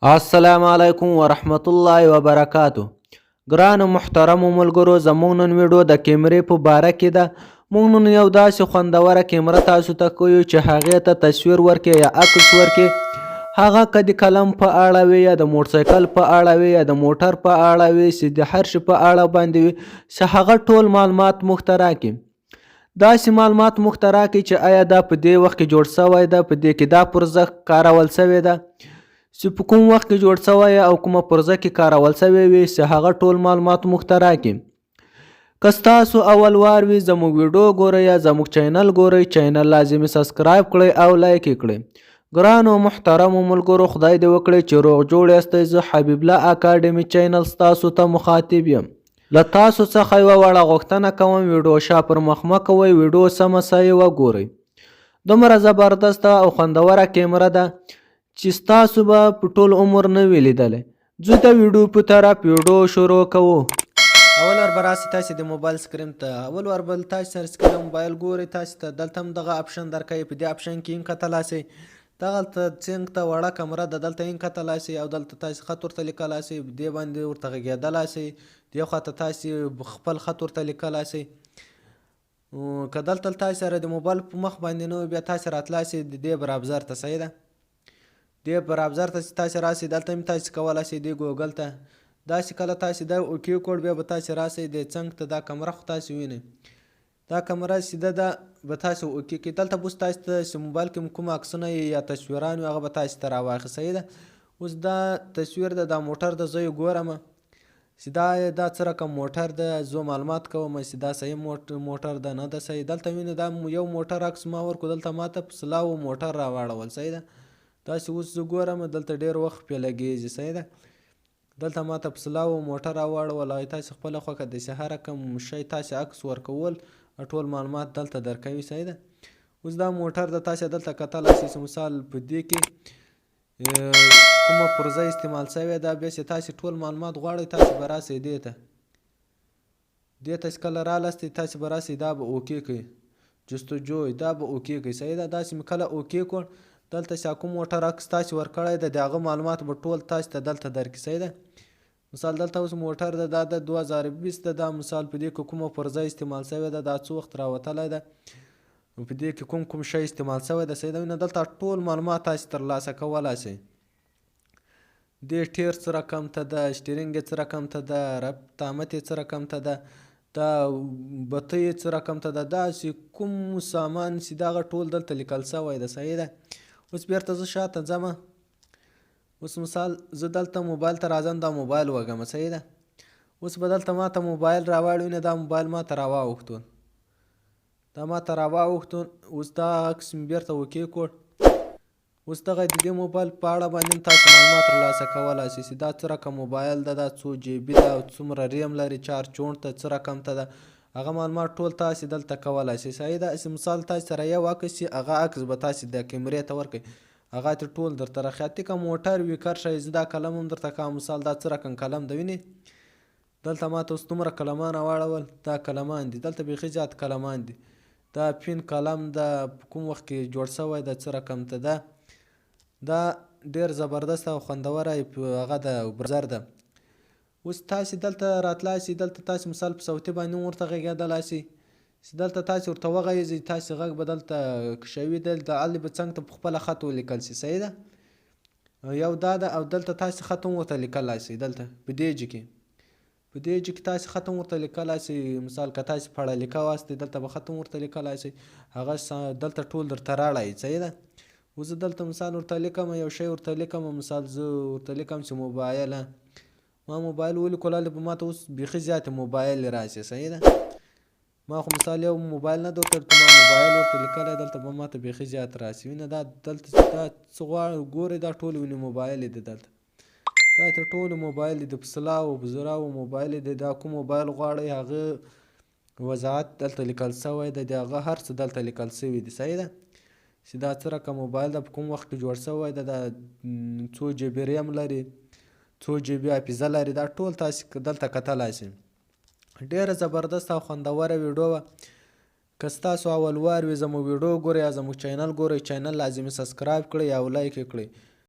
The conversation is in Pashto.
السلام علیکم ورحمت الله وبرکاتو. ګرانو محترمو ملګرو، زموږ نن ویډیو د کیمرې په باره کې ده. موږ نن یو داسې خوندوره کیمره تاسو ته کوو چې هغې ته تصویر ورکړي یا عکس ورکړي، هغه که د قلم په اړه وي یا د موټرسایکل په اړه وي یا د موټر په اړه وي، چې د هر شي په اړه باندې وي، چې هغه ټول معلومات موږ ته راکړي. داسې معلومات موږ ته راکړي چې آیا دا په دې وخت کې جوړ شوی ده، په دې کې دا پرزه کارول شوې ده چې په کوم وخت کې جوړ شوی او کومه پرزه کې کارول شوی وي، چې هغه ټول معلومات موږ ته راکړي. که ستاسو اول وار وي زموږ ویډیو ګورئ یا زموږ چینل ګورئ، چینل لازمي سبسکرایب کړئ او لایک یې کړئ. ګرانو محترمو ملګرو، خدای دې وکړي چې روغ جوړ یاستئ. زه حبیب الله اکاډمي چینل ستاسو ته مخاطب یم. له تاسو څخه یوه وړه غوښتنه کوم، ویډیو شا پر مخ مه کوئ، ویډیو سمه سایې وګورئ. دومره زبردسته او خوندوره کیمره ده چې ستاسو به په ټول عمر نه وي لیدلی. ځو د ویډیو په طرف ویډیو شروع کوو. اول ور به راسي تاسې د موبایل سکرین ته، اول ور به تاسې سره سکرین موبایل ګورئ، تاسې ته دلته هم دغه اپشن درکوي. په دې اپشن کې هم کتلی شئ، دغلته څنګ ته وړه کمره ده، دلته هم کتلی شئ او دلته تاسې خط ورته لیکلی شئ، دې باندې ورته غږېدلی شئ. دې خواته تاسې خپل خط ورته لیکلی شئ. که دلته تاسې سره د موبایل په مخ باندې نه وي، بیا تاسې راتلی شئ د دې براوزر ته. صحیح ده، دې براوزر ته چې تاسې راسئ، دلته هم تاسې کولی شئ دې ګوګل ته داسې کله تاسې دا اوکې کوډ، بیا به تاسې راسئ د څنګ ته دا کمره خو تاسې وینئ، دا کمره سیده ده به تاسې اوکې کړئ. دلته به اوس تاسې ته چې موبایل کې کوم عکسونه یا تصویران وي هغه به تاسې ته راواخلي. صحیح ده، اوس دا تصویر ده، دا موټر ده، زه یې ګورم چې دا څه رقم موټر ده، زه معلومات کوم چې دا صحیح موټر ده نه ده صحیح. دلته وینئ دا یو موټر عکس ما ورکړو، دلته ماته په سلاو موټر راواړول. صحیح ده، داسې اوس زه ګورم دلته ډېر وخت پرې لګېږي. صحیح ده، دلته ماته په سلاو موټر راواړول او تاسې خپله خوښه داسې هر رقم شی تاسې عکس ورکول ټول معلومات دلته درکوي. صحیح ده، اوس دا موټر ده، تاسې دلته کتلی شئ چې مثال په دې کې کومه پرزه استعمال شوې ده. بیا چې تاسې ټول معلومات غواړئ، تاسې به راسئ دې ته، دې ته چې کله رالاستئ تاسې به راسئ، دا به اوکې کړئ، جستجو دا به اوکې کړئ. صحیح ده، داسې مې کله اوکې کړ، دلته چې کوم موټر عکس تاسې ورکړی ده د هغه معلومات به ټول تاسې ته دلته درکړي. صحیح ده، مثال دلته اوس موټر ده، دا د 2020 ده، دا مثال په دې کې کومه پرزه استعمال شوې ده، دا څه وخت راوتلی ده، په دې کې کوم شی استعمال شوی ده. صحیح ده، دلته ټول معلومات تاسې ترلاسه کولی شئ. دې ټیر څه رقم ته ده، شټرینګ یې څه رقم ته ده، ربطامت یې څه رقم ته ده، دا بطۍ یې څه رقم ته ده، داسې کوم سامان چې دغه ټول دلته لیکل شوی ده. صحیح ده، اوس بیرته زه شاته ځمه، اوس مثال زه دلته موبایل ته راځم، دا موبایل وږم. صحیح ده، اوس به دلته ماته موبایل راواړوي نه، دا موبایل ماته راواوښتون، دا ماته راواوښتون. اوس دا عکس مې بیرته اوکې کړ، اوس دغه د دې موبایل په اړه باندې هم تاسې معلومات ترلاسه کولی شئ چې دا څه رقم موبایل ده، دا څو جی بي ده او څومره ریم لري، چار چونټ ته څه رقم ته ده، هغه معلومات ټول تاسې دلته کولی شئ. صحیح ده، مثال تاسې سره یو عکس چې هغه عکس به تاسې د کیمرې ته ورکړئ، هغه ترې ټول درته راخیاتي. که موټر وي کرښه یې، زه دا قلم هم درته کوم، مثال دا څه رقم قلم ده وینئ، دلته ماته اوس دومره قلمان راواړول، دا قلمان دي، دلته بیخي زیات قلمان دي، دا پین قلم ده، په کوم وخت کې جوړ شوی ده، څه رقم ته ده، دا ډېر زبردست او خوندوره هغه ده برزر ده. اوس تاسې دلته راتلی شئ، دلته تاسې مثال په صوتي باندې هم ورته غږېدلی شئ، چې دلته تاسې ورته وغږېږئ، تاسې غږ به دلته کشوي، دلته هلته به څنګ ته په خپله خط ولیکل شي. صحیح ده، یو دا ده، او دلته تاسې خط هم ورته لیکلی شئ، دلته په دې جي کې، په دې جي کې تاسې خط هم ورته لیکلی شئ. مثال که تاسې پړه لیکه واستئ، دلته به خط هم ورته لیکلی شئ، هغه دلته ټول درته راړی. صحیح ده، اوس زه دلته مثال ورته لیکم، یو شی ورته لیکم، مثال زه ورته لیکم چې موبایل، ما موبایل ولیکلو، هلته به ماته اوس بیخي زیاتې موبایل راشي. صحیح ده، ما خو مثال یو موبایل نه ده ورته، ما موبایل ورته لیکلی، دلته به ماته بیخي زیات راشي. وینه دا دلته دا څه ګورئ، دا ټول وینې موبایل دی، دلته دا ترې ټولو موبایل دی، په سلاو په زراو موبایل دی، دا کوم موبایل غواړئ هغه وضاحت دلته لیکل شوی ده، د هغه هر څه دلته لیکل شوي دي. صحیح ده، چې دا څه رقم موبایل ده، په کوم وخت کې جوړ شوی ده، دا څو جی بي ریم لري، څو جی بي حافظه لري، دا ټول تاسې دلته کتلی شئ. ډېره زبردست او خوندوره ویډیو وه. که ستاسو اول وار وي زموږ ویډیو ګورئ یا زموږ چینل ګورئ، چینل لازمي سبسکرایب کړئ او لایک یې کړئ.